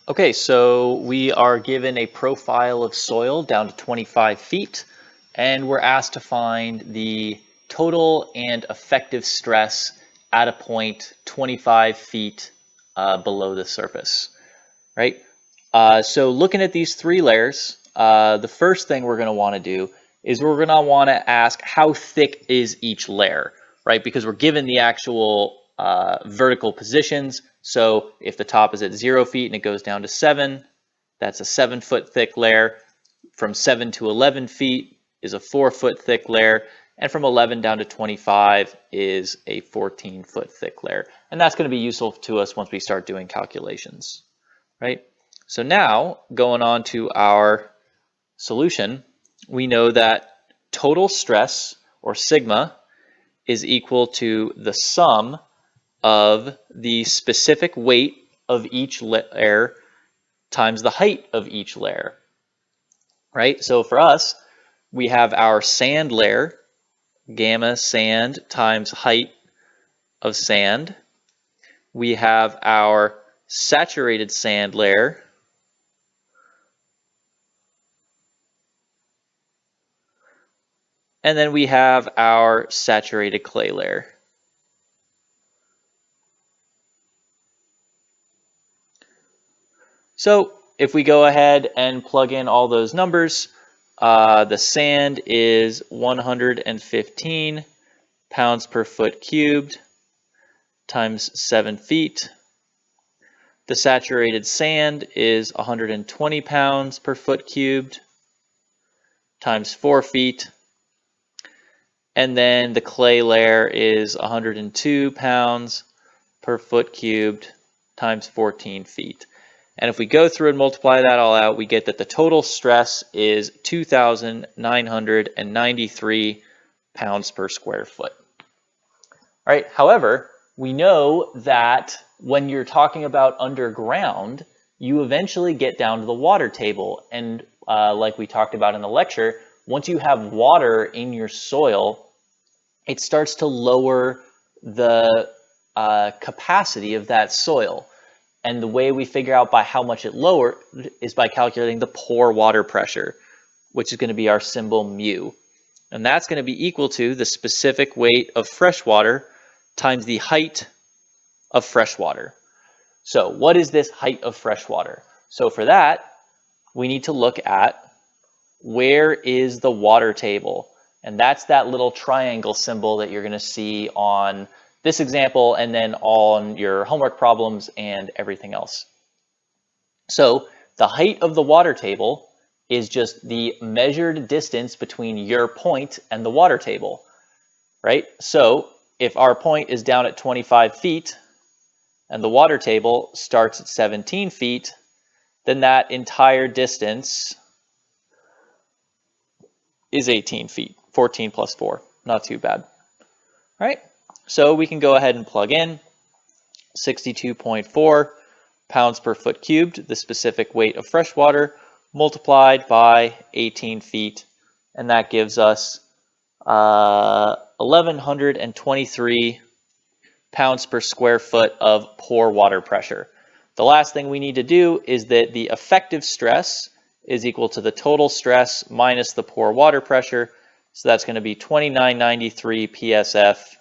Okay, so we are given a profile of soil down to 25 feet, and we're asked to find the total and effective stress at a point 25 feet below the surface, right? So looking at these three layers, the first thing we're going to want to do is we're going to want to ask how thick is each layer, right? Because we're given the actual vertical positions. So if the top is at 0 feet and it goes down to 7, that's a 7-foot thick layer. From 7 to 11 feet is a 4-foot thick layer. And from 11 down to 25 is a 14-foot thick layer. And that's going to be useful to us once we start doing calculations, right? So now, going on to our solution, we know that total stress, or sigma, is equal to the sum of the specific weight of each layer times the height of each layer, right? So for us, we have our sand layer, gamma sand times height of sand. We have our saturated sand layer, and then we have our saturated clay layer. So if we go ahead and plug in all those numbers, the sand is 115 pounds per foot cubed times 7 feet. The saturated sand is 120 pounds per foot cubed times 4 feet. And then the clay layer is 102 pounds per foot cubed times 14 feet. And if we go through and multiply that all out, we get that the total stress is 2,993 pounds per square foot. All right. However, we know that when you're talking about underground, you eventually get down to the water table. And like we talked about in the lecture, once you have water in your soil, it starts to lower the capacity of that soil. And the way we figure out by how much it lowered is by calculating the pore water pressure, which is going to be our symbol mu. And that's going to be equal to the specific weight of fresh water times the height of fresh water. So what is this height of fresh water? So for that, we need to look at where is the water table. And that's that little triangle symbol that you're going to see on this example and then on your homework problems and everything else. So the height of the water table is just the measured distance between your point and the water table, right? So if our point is down at 25 feet and the water table starts at 17 feet, then that entire distance is 18 feet, 14 plus 4, not too bad. All right, so we can go ahead and plug in 62.4 pounds per foot cubed, the specific weight of fresh water, multiplied by 18 feet, and that gives us 1,123 pounds per square foot of pore water pressure. The last thing we need to do is that the effective stress is equal to the total stress minus the pore water pressure. So that's going to be 2993 PSF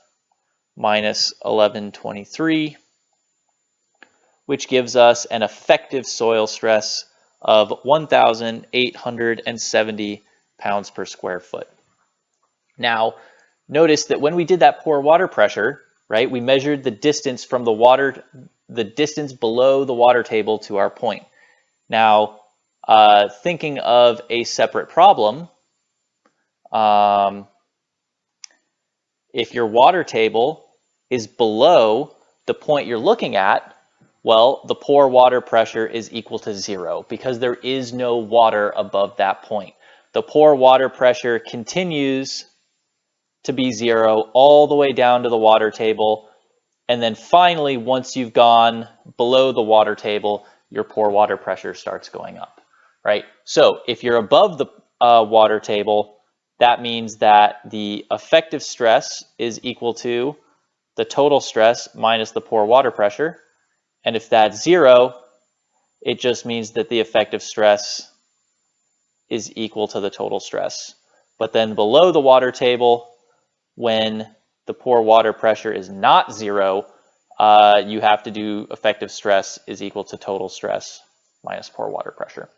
minus 1123, which gives us an effective soil stress of 1,870 pounds per square foot. Now, notice that when we did that pore water pressure, right, we measured the distance from the water, the distance below the water table to our point. Now, thinking of a separate problem, if your water table is below the point you're looking at, well, the pore water pressure is equal to 0 because there is no water above that point. The pore water pressure continues to be 0 all the way down to the water table. And then finally, once you've gone below the water table, your pore water pressure starts going up, right? So if you're above the water table, that means that the effective stress is equal to the total stress minus the pore water pressure. And if that's 0, It just means that the effective stress is equal to the total stress. But then below the water table, when the pore water pressure is not 0, you have to do effective stress is equal to total stress minus pore water pressure.